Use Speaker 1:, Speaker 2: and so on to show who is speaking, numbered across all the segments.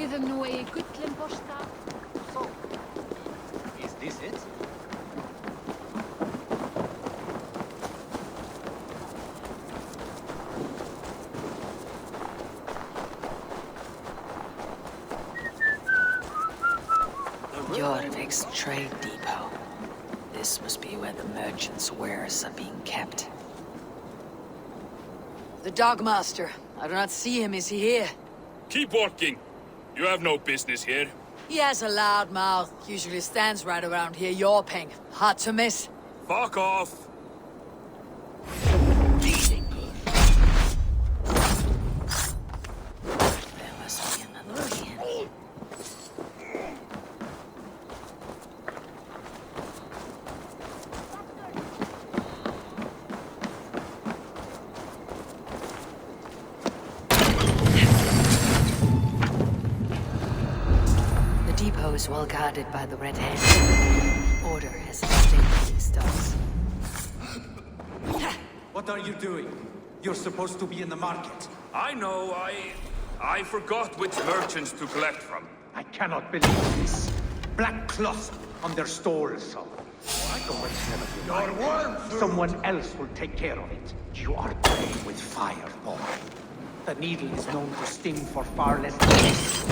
Speaker 1: So, is this it?
Speaker 2: Jorvik's trade depot. This must be where the merchants' wares are being kept.
Speaker 3: The Dogmaster. I do not see him. Is he here?
Speaker 4: Keep walking. You have no business here.
Speaker 3: He has a loud mouth. Usually stands right around here yawping. Hard to miss.
Speaker 4: Fuck off.
Speaker 2: There must be another way in. The depot is well guarded by the Red Hand. Order has instated these dogs.
Speaker 5: What are you doing? You're supposed to be in the market.
Speaker 4: I know, I forgot which merchants to collect from.
Speaker 5: I cannot believe this. Black cloth on their stalls. Your worm! Someone else will take care of it. You are playing with fire, boy. The needle is known to sting for far less than this.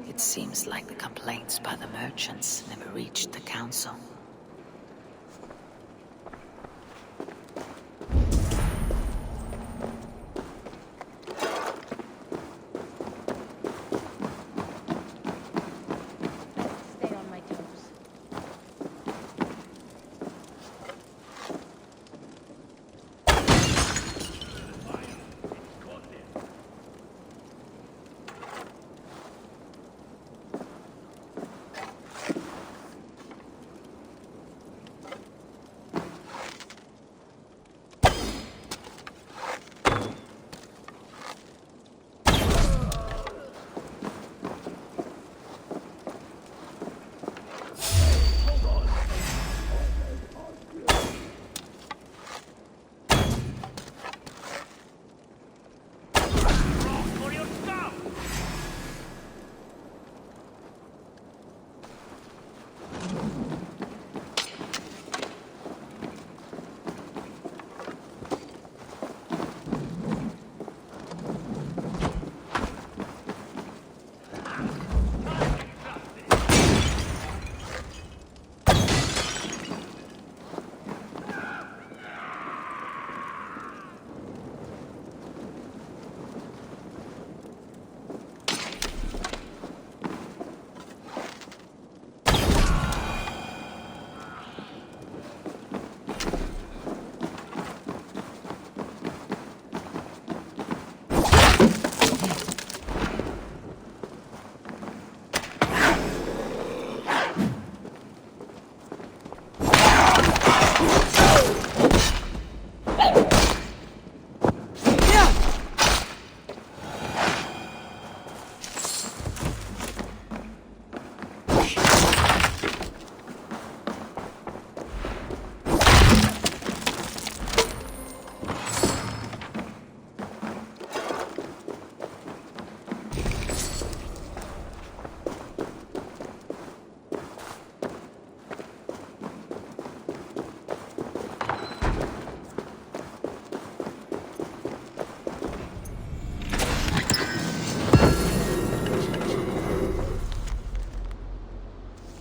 Speaker 2: It seems like the complaints by the merchants never reached the council.
Speaker 6: Stay on my toes.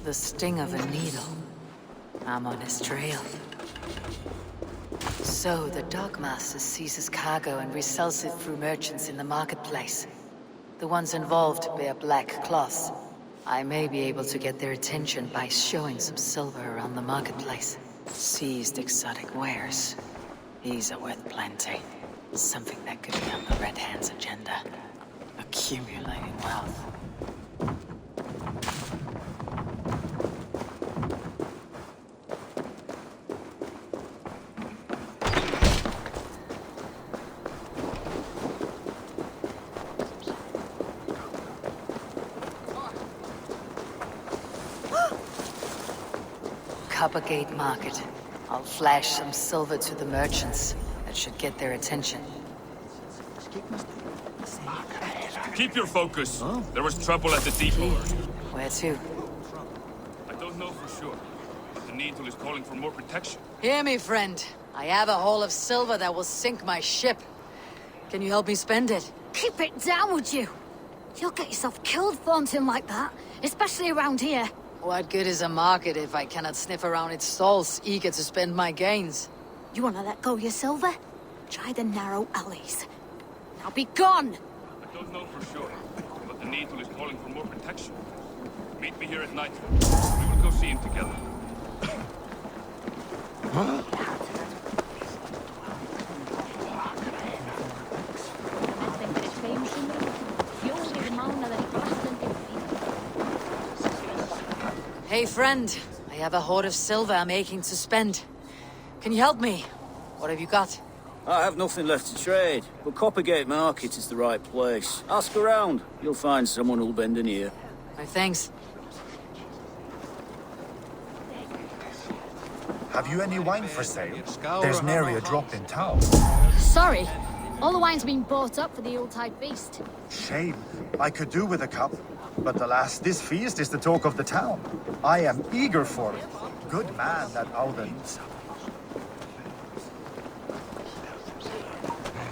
Speaker 2: The sting of a needle. I'm on his trail. So the Dogmaster seizes cargo and resells it through merchants in the marketplace. The ones involved bear black cloths. I may be able to get their attention by showing some silver around the marketplace. Seized exotic wares. These are worth plenty. Something that could be on the Red Hand's agenda. Accumulating wealth. Coppergate Market. I'll flash some silver to the merchants. That should get their attention.
Speaker 4: Keep your focus. There was trouble at the depot.
Speaker 2: Where to?
Speaker 4: I don't know for sure, but the Needle is calling for more protection.
Speaker 3: Hear me, friend. I have a haul of silver that will sink my ship. Can you help me spend it?
Speaker 6: Keep it down, would you? You'll get yourself killed flaunting like that, especially around here.
Speaker 3: What good is a market if I cannot sniff around its stalls, eager to spend my gains?
Speaker 6: You want to let go of your silver? Try the narrow alleys. Now be gone!
Speaker 4: I don't know for sure, but the Needle is calling for more protection. Meet me here at night. We will go see him together.
Speaker 3: Hey, friend. I have a hoard of silver I'm aching to spend. Can you help me? What have you got?
Speaker 7: I have nothing left to trade, but Coppergate Market is the right place. Ask around. You'll find someone who'll bend an ear.
Speaker 3: My thanks.
Speaker 8: Have you any wine for sale? There's nary a drop in town.
Speaker 6: Sorry. All the wine's been bought up for the Yuletide feast.
Speaker 8: Shame. I could do with a cup. But alas, this feast is the talk of the town. I am eager for it. Good man, that Auden.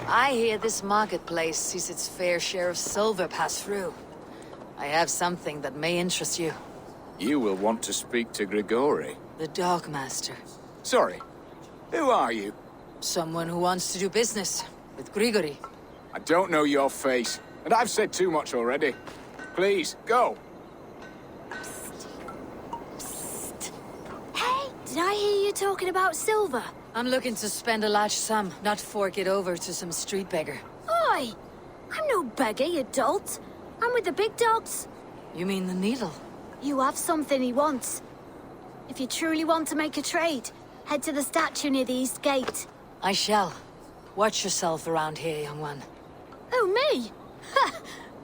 Speaker 2: I hear this marketplace sees its fair share of silver pass through. I have something that may interest you.
Speaker 9: You will want to speak to Grigori.
Speaker 2: The Dogmaster.
Speaker 9: Sorry, who are you?
Speaker 2: Someone who wants to do business with Grigori.
Speaker 9: I don't know your face, and I've said too much already. Please, go.
Speaker 6: Hey, did I hear you talking about silver?
Speaker 2: I'm looking to spend a large sum, not fork it over to some street beggar.
Speaker 6: Oi! I'm no beggar, you dolt. I'm with the big dogs.
Speaker 2: You mean the Needle?
Speaker 6: You have something he wants. If you truly want to make a trade, head to the statue near the East Gate.
Speaker 2: I shall. Watch yourself around here, young one.
Speaker 6: Oh, me? Ha!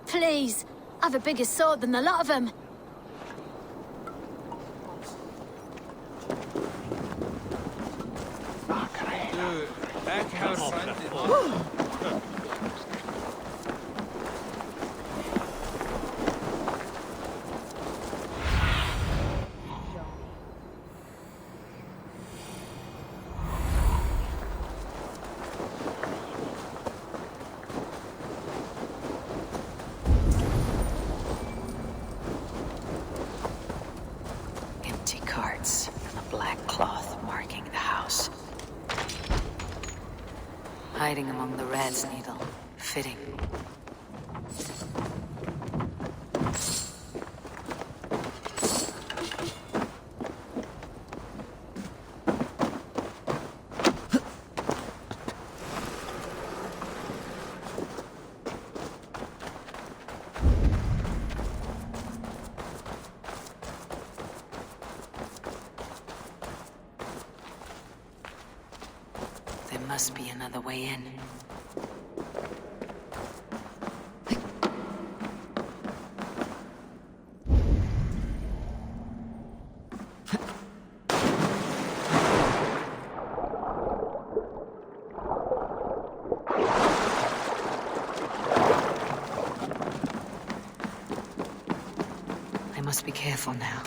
Speaker 6: Please. I've a bigger sword than the lot of them.
Speaker 2: Empty carts and a black cloth marking the house. Hiding among the rat's needle. Fitting. There must be another way in. I must be careful now.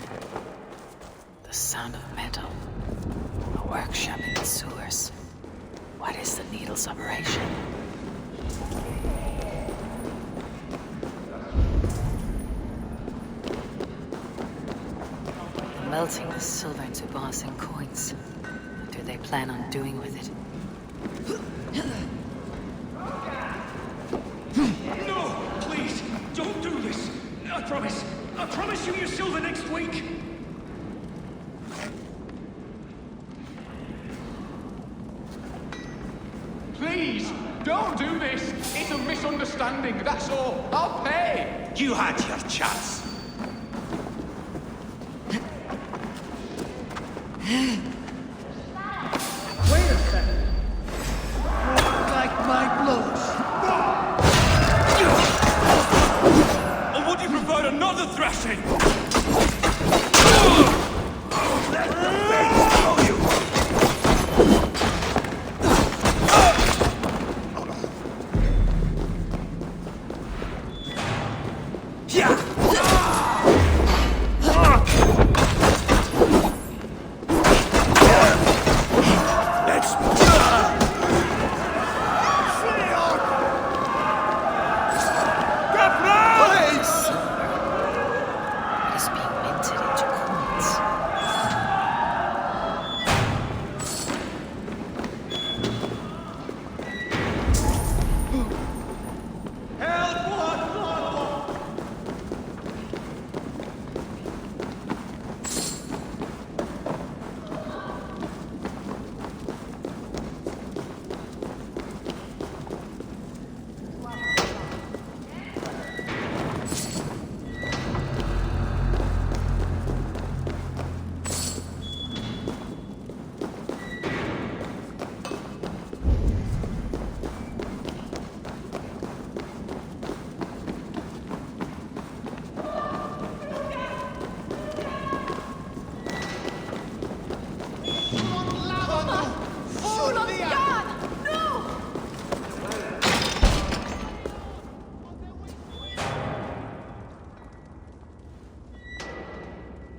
Speaker 2: The sound of metal. A workshop in the sewers. What is the Needle's operation? Melting the silver into bars and coins. What do they plan on doing with it?
Speaker 5: No! Please! Don't do this! I promise! I promise you your silver next week!
Speaker 10: Please, don't do this. It's a misunderstanding, that's all. I'll pay.
Speaker 5: You had your chance.
Speaker 10: Wait a second. Like my blows.
Speaker 4: Or would you prefer another thrashing?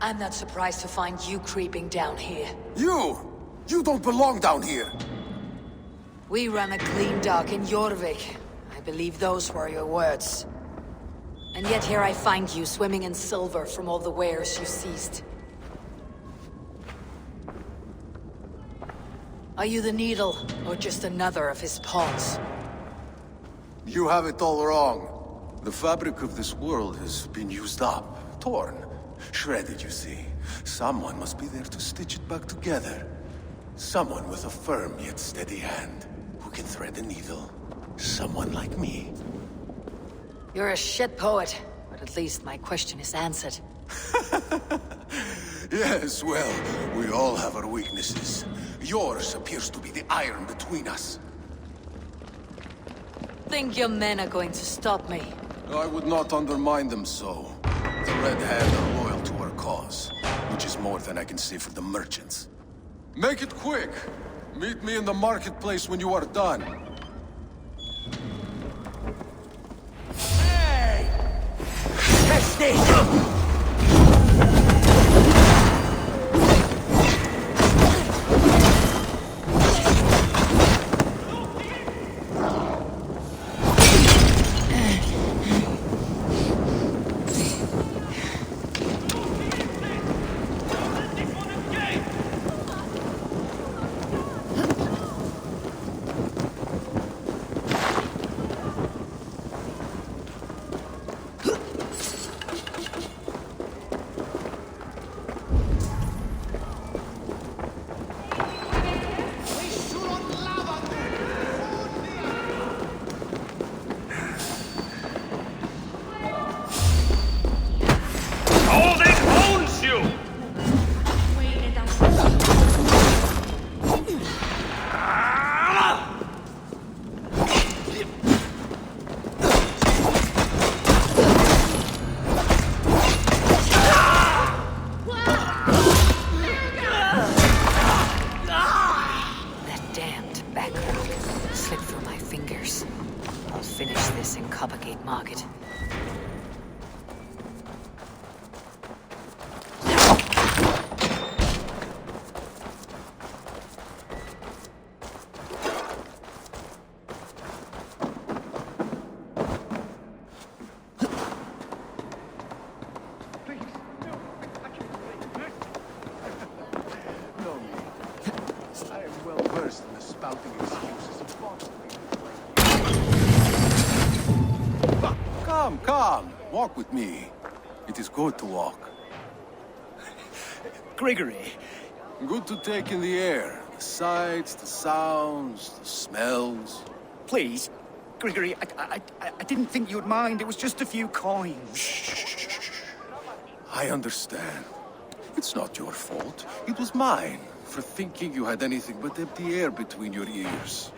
Speaker 3: I'm not surprised to find you creeping down here.
Speaker 11: You! You don't belong down here!
Speaker 3: We run a clean dock in Jorvik. I believe those were your words. And yet here I find you swimming in silver from all the wares you seized. Are you the Needle, or just another of his pawns?
Speaker 11: You have it all wrong. The fabric of this world has been used up, torn, shredded, you see. Someone must be there to stitch it back together. Someone with a firm yet steady hand, who can thread a needle. Someone like me.
Speaker 3: You're a shit poet, but at least my question is answered.
Speaker 11: Yes, well, we all have our weaknesses. Yours appears to be the iron between us.
Speaker 3: Think your men are going to stop me?
Speaker 11: I would not undermine them so. The Red Hand are loyal to our cause, which is more than I can say for the merchants. Make it quick! Meet me in the marketplace when you are done.
Speaker 5: Hey! Test it!
Speaker 2: Market.
Speaker 11: Come, walk with me. It is good to walk.
Speaker 7: Gregory.
Speaker 11: Good to take in the air. The sights, the sounds, the smells.
Speaker 7: Please, Gregory, I didn't think you'd mind. It was just a few coins.
Speaker 11: Shh. I understand. It's not your fault. It was mine, for thinking you had anything but empty air between your ears.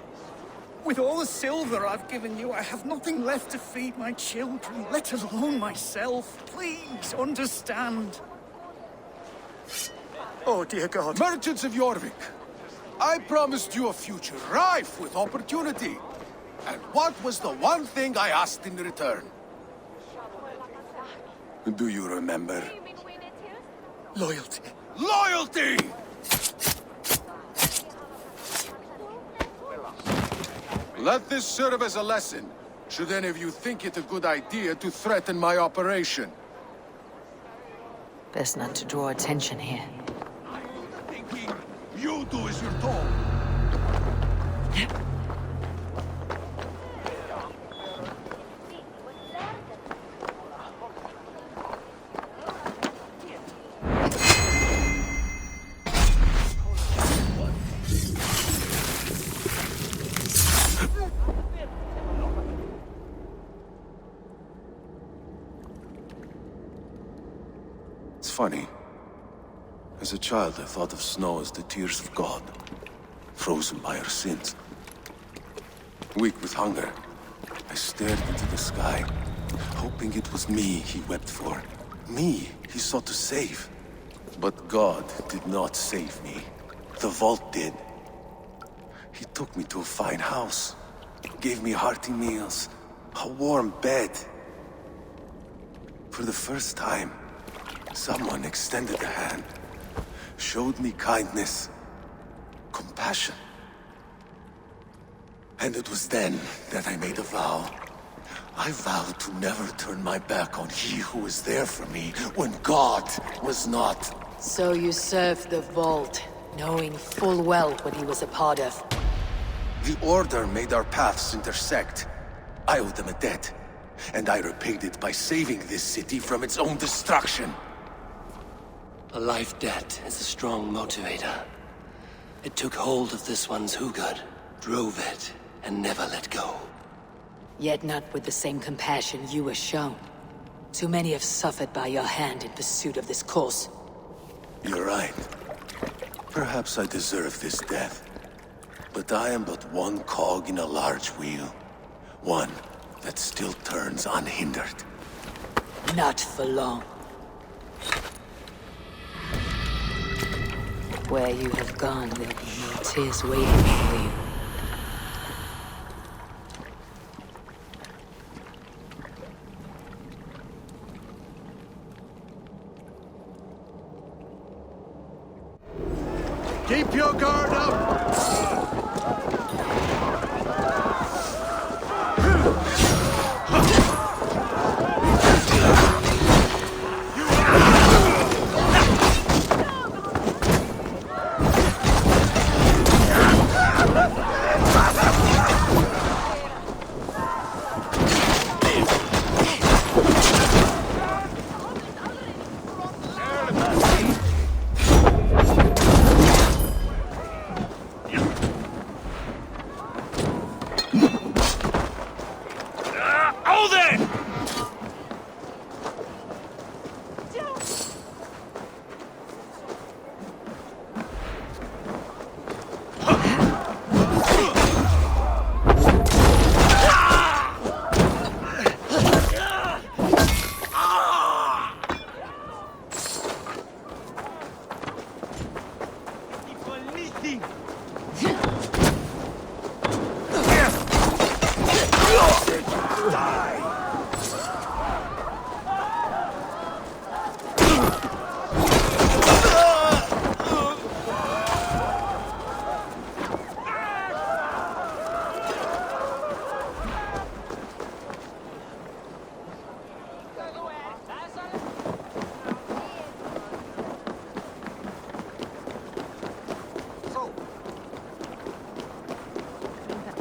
Speaker 7: With all the silver I've given you, I have nothing left to feed my children, let alone myself. Please, understand. Oh, dear God.
Speaker 11: Merchants of Jorvik, I promised you a future rife with opportunity. And what was the one thing I asked in return? Do you remember?
Speaker 7: Loyalty.
Speaker 11: Loyalty! Let this serve as a lesson, should any of you think it a good idea to threaten my operation.
Speaker 2: Best not to draw attention here.
Speaker 11: Thinking you do as you're told. It's funny. As a child, I thought of snow as the tears of God, frozen by our sins. Weak with hunger, I stared into the sky, hoping it was me he wept for. Me he sought to save. But God did not save me. The vault did. He took me to a fine house, gave me hearty meals, a warm bed. For the first time, Someone extended a hand, showed me kindness, compassion. And it was then that I made a vow. I vowed to never turn my back on he who was there for me when God was not.
Speaker 3: So you served the Vault, knowing full well what he was a part of.
Speaker 11: The Order made our paths intersect. I owed them a debt, and I repaid it by saving this city from its own destruction.
Speaker 12: A life debt is a strong motivator. It took hold of this one's Hugad, drove it, and never let go.
Speaker 3: Yet not with the same compassion you were shown. Too many have suffered by your hand in pursuit of this cause.
Speaker 11: You're right. Perhaps I deserve this death. But I am but one cog in a large wheel. One that still turns unhindered.
Speaker 3: Not for long. Where you have gone, there'll be no tears waiting for you.
Speaker 8: Keep your guard up!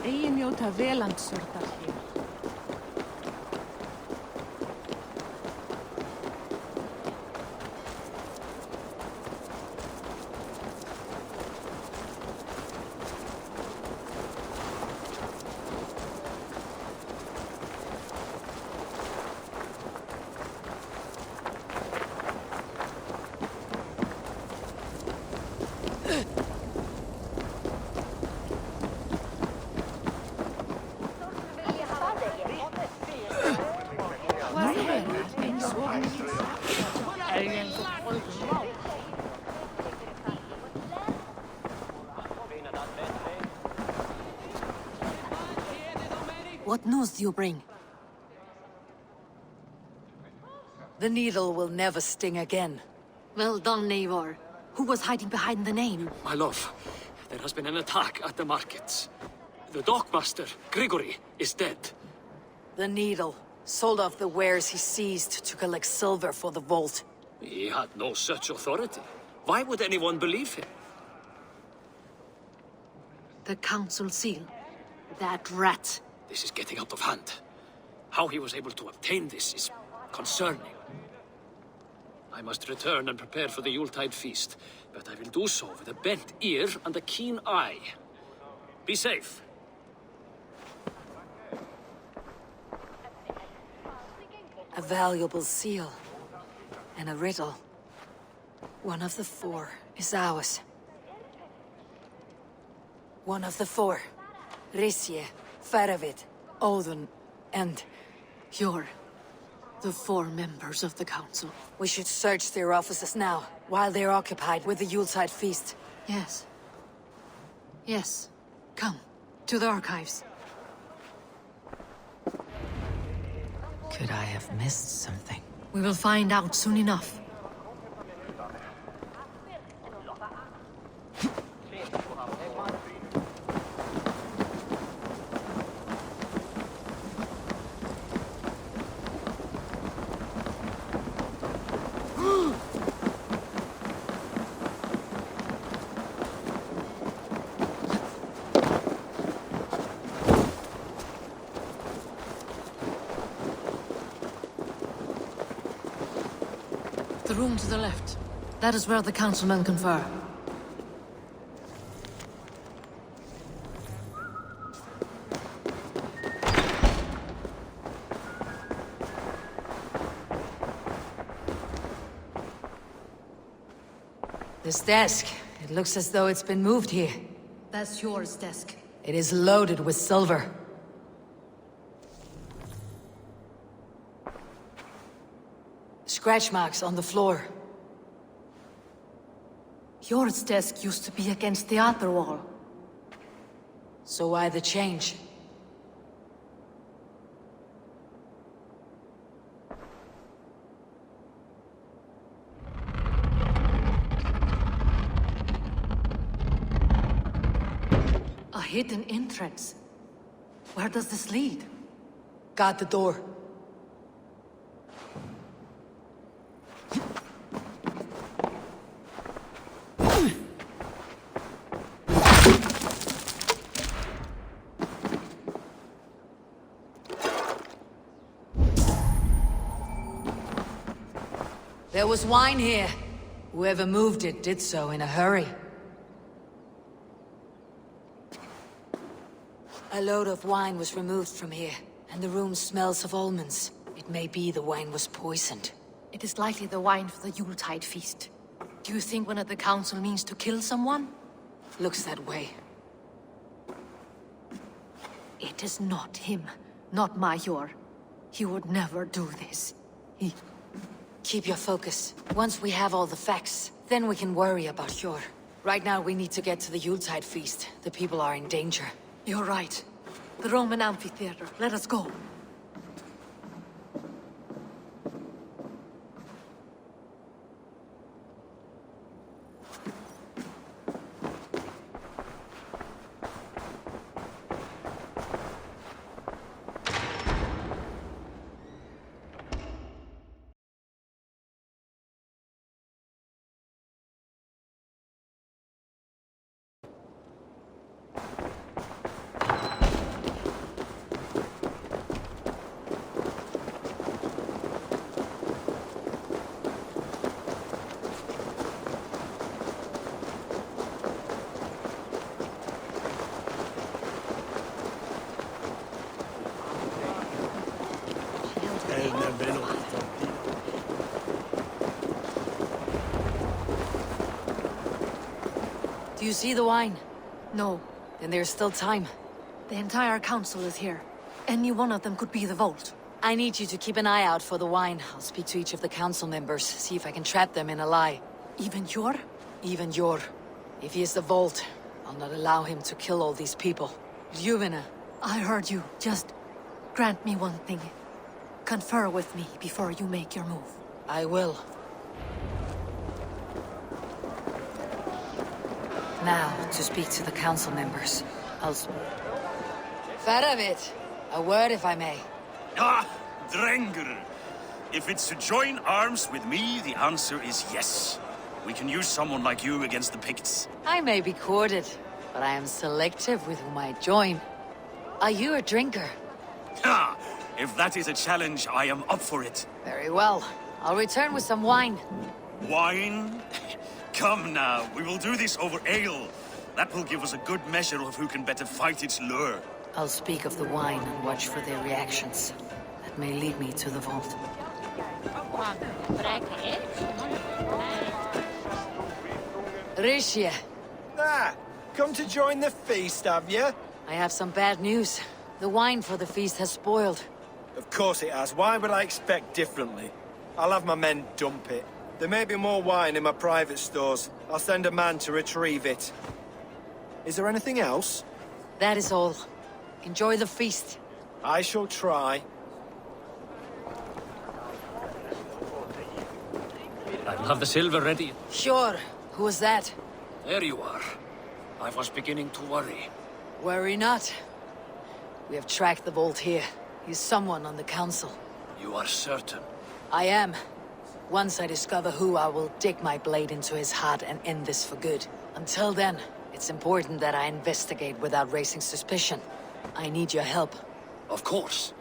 Speaker 13: Eiginljóta velandsörðar hér.
Speaker 3: What news do you bring? The needle will never sting again.
Speaker 14: Well done, Eivor. Who was hiding behind the name?
Speaker 15: My love, there has been an attack at the markets. The dockmaster, Grigory, is dead.
Speaker 3: The needle sold off the wares he seized to collect silver for the vault.
Speaker 15: He had no such authority. Why would anyone believe him?
Speaker 14: The council seal. That rat.
Speaker 15: This is getting out of hand. How he was able to obtain this is concerning. I must return and prepare for the Yuletide feast, but I will do so with a bent ear and a keen eye. Be safe.
Speaker 3: A valuable seal. And a riddle. One of the four is ours. One of the four. Risje, Faravid, Odin, and
Speaker 14: you're the four members of the council.
Speaker 3: We should search their offices now, while they're occupied with the Yuletide feast.
Speaker 14: Yes. Yes. Come, to the archives.
Speaker 2: Could I have missed something?
Speaker 14: We will find out soon enough. room to the left. That is where the councilmen confer.
Speaker 2: This desk, it looks as though it's been moved here.
Speaker 14: That's yours, desk.
Speaker 2: It is loaded with silver. Scratch marks on the floor.
Speaker 14: Yours desk used to be against the other wall.
Speaker 2: So why the change?
Speaker 14: A hidden entrance. Where does this lead?
Speaker 2: Guard the door. There was wine here. Whoever moved it did so in a hurry. A load of wine was removed from here, and the room smells of almonds. It may be the wine was poisoned.
Speaker 14: It is likely the wine for the Yuletide feast. Do you think one of the council means to kill someone?
Speaker 2: Looks that way.
Speaker 14: It is not him, not Major. He would never do this. He...
Speaker 2: Keep your focus. Once we have all the facts, then we can worry about Hjor. Right now we need to get to the Yuletide feast. The people are in danger.
Speaker 14: You're right. The Roman amphitheater. Let us go.
Speaker 2: Do you see the wine?
Speaker 14: No.
Speaker 2: Then there's still time.
Speaker 14: The entire council is here. Any one of them could be the vault.
Speaker 2: I need you to keep an eye out for the wine. I'll speak to each of the council members, see if I can trap them in a lie.
Speaker 14: Even Hjor?
Speaker 2: Even Hjor. If he is the vault, I'll not allow him to kill all these people. Ljuvina.
Speaker 14: I heard you. Just grant me one thing. Confer with me before you make your move.
Speaker 2: I will. Now, to speak to the council members. Faravit, a word if I may.
Speaker 16: Ah, Drenger. If it's to join arms with me, the answer is yes. We can use someone like you against the Picts.
Speaker 2: I may be courted, but I am selective with whom I join. Are you a drinker?
Speaker 16: Ha! If that is a challenge, I am up for it.
Speaker 2: Very well. I'll return with some wine.
Speaker 16: Wine? Come now, we will do this over ale. That will give us a good measure of who can better fight its lure.
Speaker 2: I'll speak of the wine and watch for their reactions. That may lead me to the vault. Rishia.
Speaker 17: Ah, come to join the feast, have you?
Speaker 2: I have some bad news. The wine for the feast has spoiled.
Speaker 17: Of course it has. Why would I expect differently? I'll have my men dump it. There may be more wine in my private stores. I'll send a man to retrieve it. Is there anything else?
Speaker 2: That is all. Enjoy the feast.
Speaker 17: I shall try.
Speaker 15: I'll have the silver ready.
Speaker 2: Sure. Who was that?
Speaker 15: There you are. I was beginning to worry.
Speaker 2: Worry not. We have tracked the vault here. He's someone on the council.
Speaker 15: You are certain?
Speaker 2: I am. Once I discover who, I will dig my blade into his heart and end this for good. Until then, it's important that I investigate without raising suspicion. I need your help.
Speaker 15: Of course.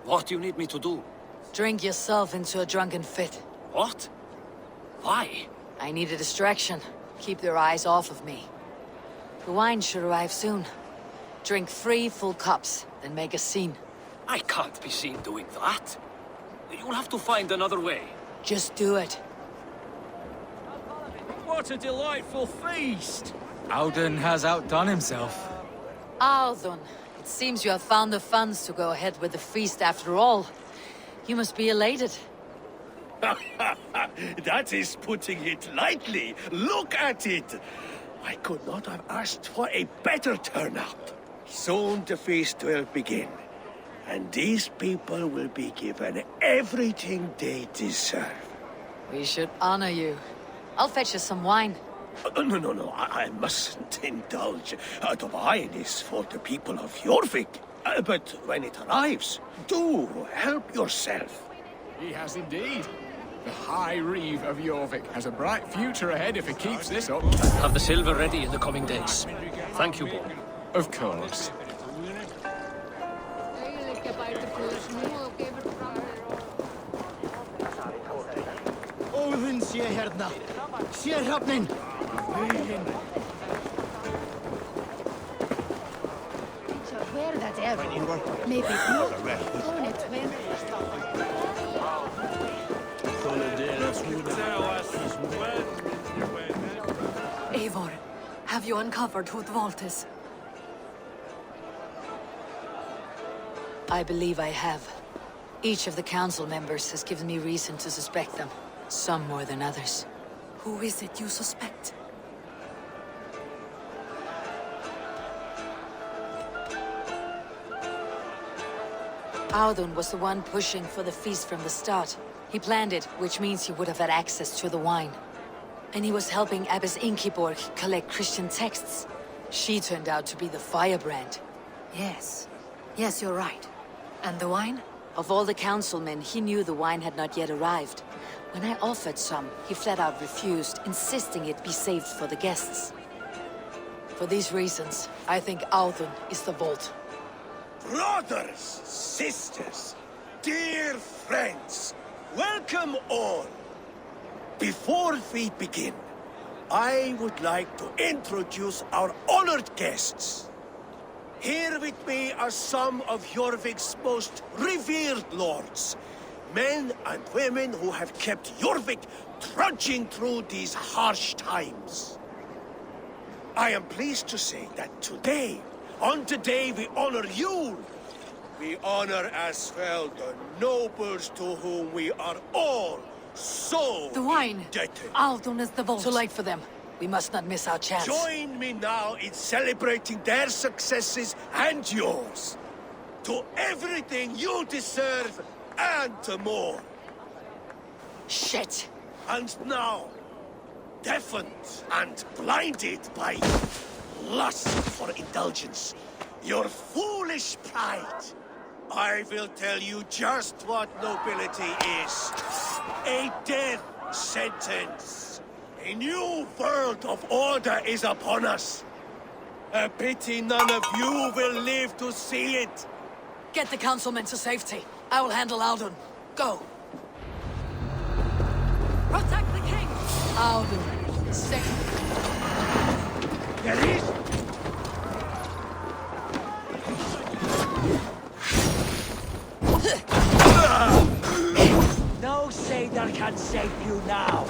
Speaker 15: What do you need me to do?
Speaker 2: Drink yourself into a drunken fit.
Speaker 15: What? Why?
Speaker 3: I need a distraction. Keep their eyes off of me. The wine should arrive soon. Drink 3 full cups, then make a scene.
Speaker 15: I can't be seen doing that. You'll have to find another way.
Speaker 3: Just do it.
Speaker 7: What a delightful feast!
Speaker 1: Auden has outdone himself.
Speaker 3: Alden, it seems you have found the funds to go ahead with the feast after all. You must be elated.
Speaker 18: That is putting it lightly. Look at it. I could not have asked for a better turnout. Soon the feast will begin. And these people will be given everything they deserve.
Speaker 3: We should honor you. I'll fetch you some wine.
Speaker 18: No. I mustn't indulge. The wine is for the people of Jorvik. But when it arrives, do help yourself.
Speaker 9: He has indeed. The High Reeve of Jorvik has a bright future ahead if he keeps this up.
Speaker 15: Have the silver ready in the coming days. Thank you, Bob.
Speaker 9: Of course.
Speaker 5: Odin sé hérna. Sérhafnin.
Speaker 6: Where that ever? Maybe not. On it, when?
Speaker 14: Eivor, have you uncovered who the vault is?
Speaker 3: I believe I have. Each of the council members has given me reason to suspect them. Some more than others.
Speaker 14: Who is it you suspect?
Speaker 3: Audun was the one pushing for the feast from the start. He planned it, which means he would have had access to the wine. And he was helping Abbess Ingeborg collect Christian texts. She turned out to be the firebrand.
Speaker 14: Yes. Yes, you're right. And the wine?
Speaker 3: Of all the councilmen, he knew the wine had not yet arrived. When I offered some, he flat out refused, insisting it be saved for the guests. For these reasons, I think Audun is the vault.
Speaker 18: Brothers, sisters, dear friends, welcome all. Before we begin, I would like to introduce our honored guests. Here with me are some of Jorvik's most revered lords. Men and women who have kept Jorvik trudging through these harsh times. I am pleased to say that today, on the day we honor you, we honor as well the nobles to whom we are all so
Speaker 14: The wine!
Speaker 18: indebted.
Speaker 14: Audun is the vault.
Speaker 3: Too late for them. We must not miss our chance.
Speaker 18: Join me now in celebrating their successes and yours. To everything you deserve and more.
Speaker 3: Shit!
Speaker 18: And now, deafened and blinded by lust for indulgence, your foolish pride, I will tell you just what nobility is. A death sentence. A new world of order is upon us. A pity none of you will live to see it.
Speaker 3: Get the councilmen to safety. I will handle Audun. Go!
Speaker 14: Protect the king!
Speaker 3: Audun, safe.
Speaker 18: There is...
Speaker 5: No satyr can save you now.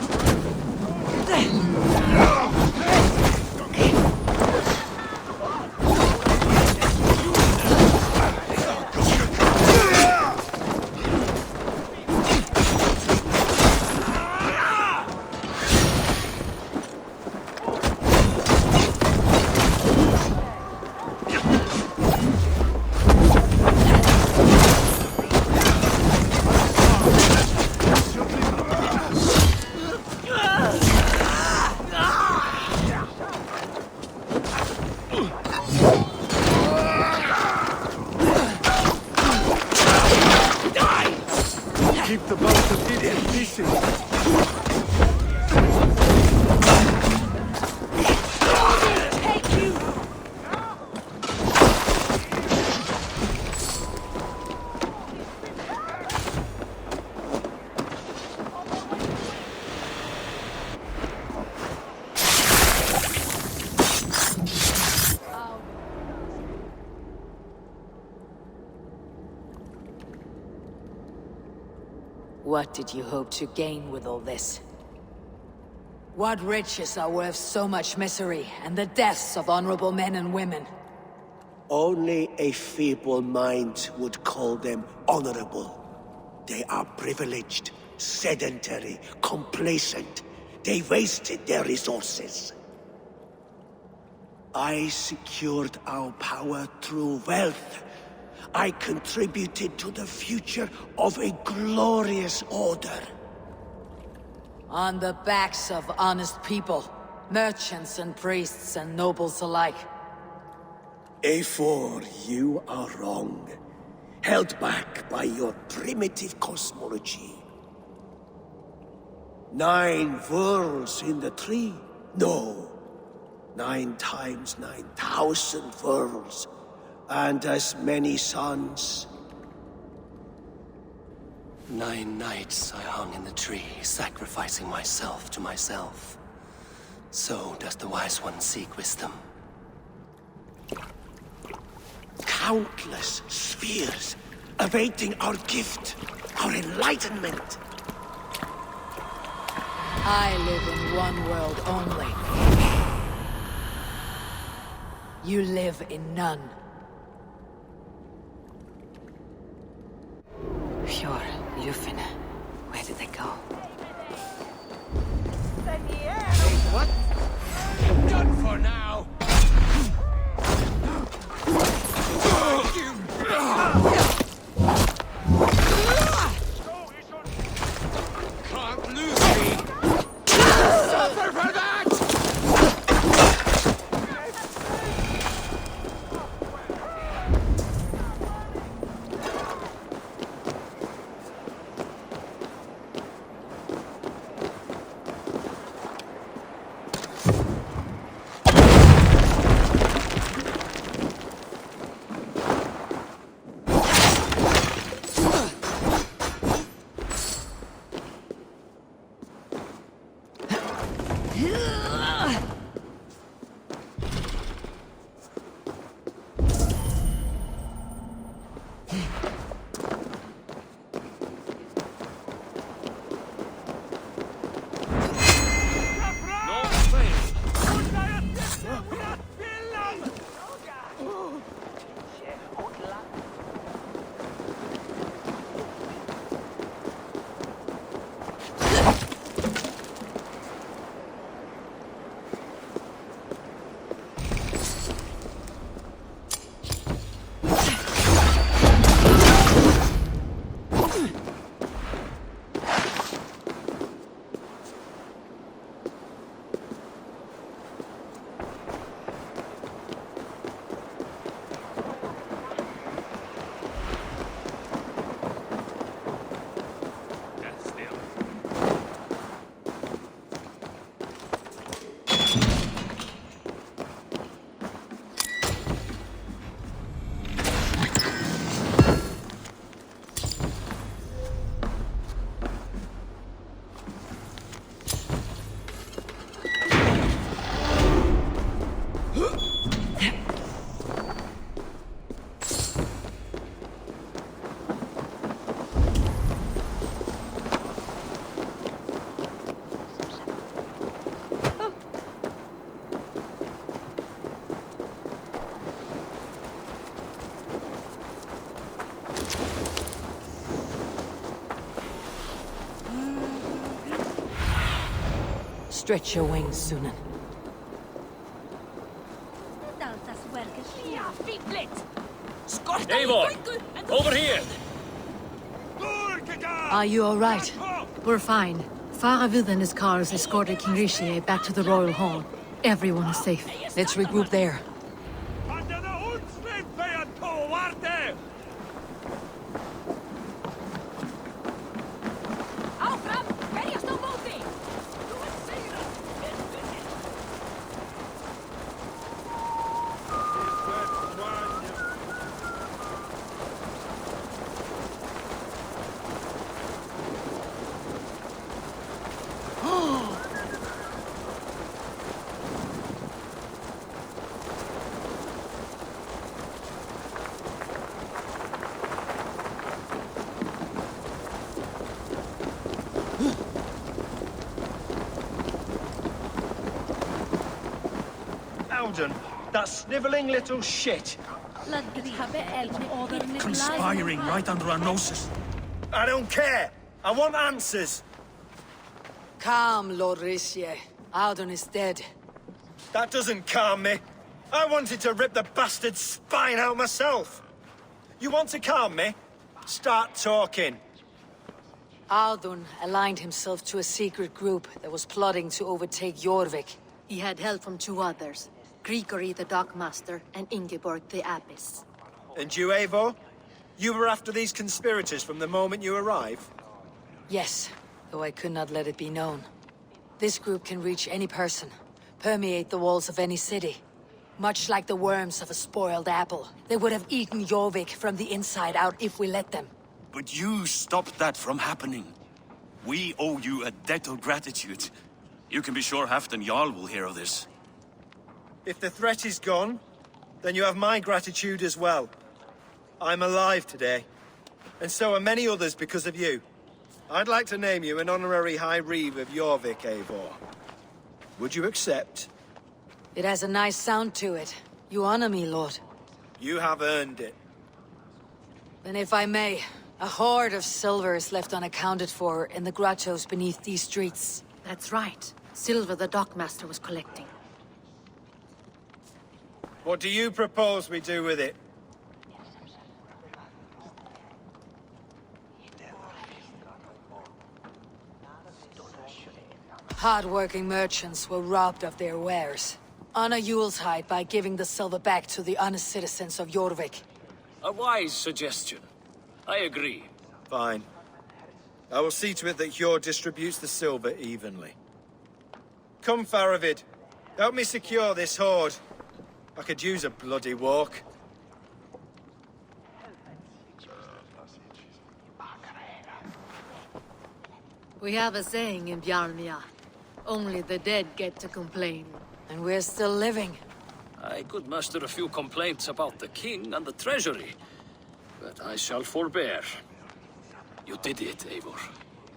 Speaker 3: What did you hope to gain with all this? What riches are worth so much misery and the deaths of honorable men and women?
Speaker 18: Only a feeble mind would call them honorable. They are privileged, sedentary, complacent. They wasted their resources. I secured our power through wealth. I contributed to the future of a glorious order.
Speaker 3: On the backs of honest people, merchants and priests and nobles alike.
Speaker 18: A4, you are wrong. Held back by your primitive cosmology. 9 worlds in the tree? No. 9 times 9,000 worlds. And as many suns.
Speaker 12: 9 nights I hung in the tree, sacrificing myself to myself. So does the Wise One seek wisdom.
Speaker 18: Countless spheres, awaiting our gift, our enlightenment.
Speaker 3: I live in one world only. You live in none. Pure, Lufin. Where did they go?
Speaker 10: What? Done for now. Can't lose me. Suffer for that!
Speaker 3: Stretch your wings, Sunan.
Speaker 15: Eivor! Over here!
Speaker 14: Are you all right? We're fine. Faravid and his cars escorted King Rishi back to the Royal Hall. Everyone is safe.
Speaker 3: Let's regroup there.
Speaker 17: Auden, that snivelling little shit.
Speaker 16: Conspiring right under our noses.
Speaker 17: I don't care. I want answers.
Speaker 3: Calm, Lord Rissier. Auden is dead.
Speaker 17: That doesn't calm me. I wanted to rip the bastard's spine out myself. You want to calm me? Start talking.
Speaker 3: Audun aligned himself to a secret group that was plotting to overtake Jorvik.
Speaker 14: He had help from two others, Grigory the Dockmaster and Ingeborg the Abbess.
Speaker 17: And you, Eivor? You were after these conspirators from the moment you arrived?
Speaker 3: Yes, though I could not let it be known. This group can reach any person, permeate the walls of any city. Much like the worms of a spoiled apple, they would have eaten Jorvik from the inside out if we let them.
Speaker 16: But you stopped that from happening. We owe you a debt of gratitude. You can be sure Halfdan Jarl will hear of this.
Speaker 17: If the threat is gone, then you have my gratitude as well. I'm alive today, and so are many others because of you. I'd like to name you an honorary High Reeve of Jorvik, Eivor. Would you accept?
Speaker 3: It has a nice sound to it. You honor me, Lord.
Speaker 17: You have earned it.
Speaker 3: Then if I may, a hoard of silver is left unaccounted for in the grottos beneath these streets.
Speaker 14: That's right. Silver the Dockmaster was collecting.
Speaker 17: What do you propose we do with it?
Speaker 3: Hard-working merchants were robbed of their wares. Honor Yuletide by giving the silver back to the honest citizens of Jorvik.
Speaker 15: A wise suggestion. I agree.
Speaker 17: Fine. I will see to it that Hjord distributes the silver evenly. Come, Faravid. Help me secure this hoard. I could use a bloody walk.
Speaker 14: We have a saying in Bjarmia. Only the dead get to complain.
Speaker 3: And we're still living.
Speaker 15: I could muster a few complaints about the king and the treasury, but I shall forbear. You did it, Eivor.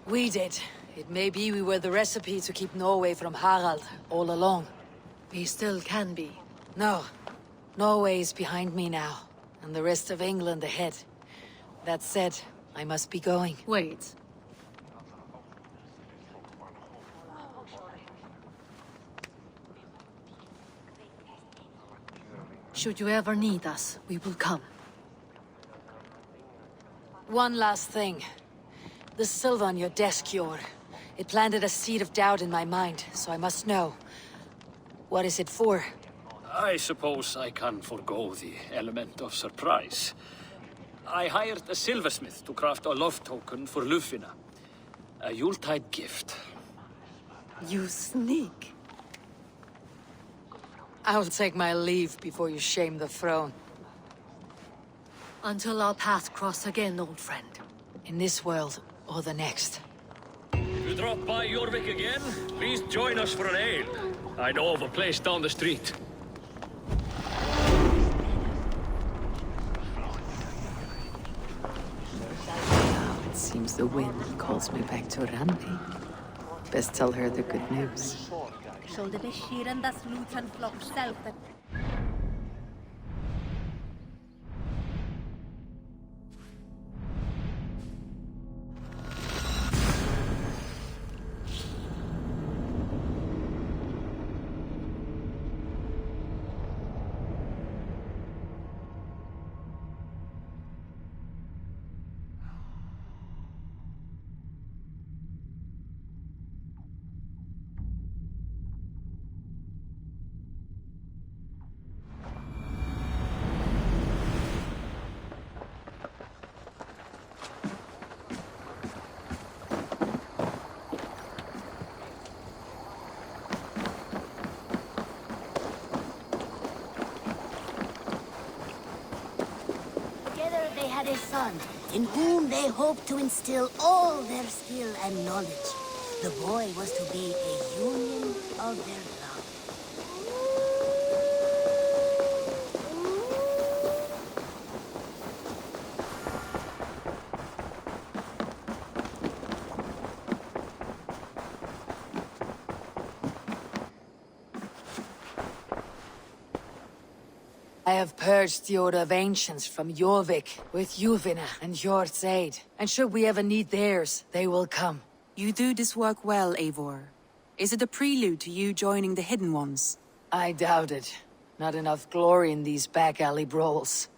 Speaker 3: We did. It may be we were the recipe to keep Norway from Harald all along.
Speaker 14: We still can be.
Speaker 3: No. Norway is behind me now, and the rest of England ahead. That said, I must be going.
Speaker 14: Wait. Should you ever need us, we will come.
Speaker 3: One last thing. The silver on your desk, Jor. It planted a seed of doubt in my mind, so I must know. What is it for?
Speaker 15: I suppose I can forego the element of surprise. I hired a silversmith to craft a love token for Lufina. A Yuletide gift.
Speaker 14: You sneak.
Speaker 3: I'll take my leave before you shame the throne.
Speaker 14: Until our paths cross again, old friend.
Speaker 3: In this world, or the next.
Speaker 15: If you drop by Jorvik again, please join us for an ale. I know of a place down the street.
Speaker 2: It seems the wind calls me back to Randi. Best tell her the good news.
Speaker 6: Together they had a son, in whom they hoped to instill all their skill and knowledge. The boy was to be a union of their love.
Speaker 3: I have purged the Order of Ancients from Jorvik with Juvina and Hjort's aid. And should we ever need theirs, they will come.
Speaker 19: You do this work well, Eivor. Is it a prelude to you joining the Hidden Ones?
Speaker 3: I doubt it. Not enough glory in these back alley brawls.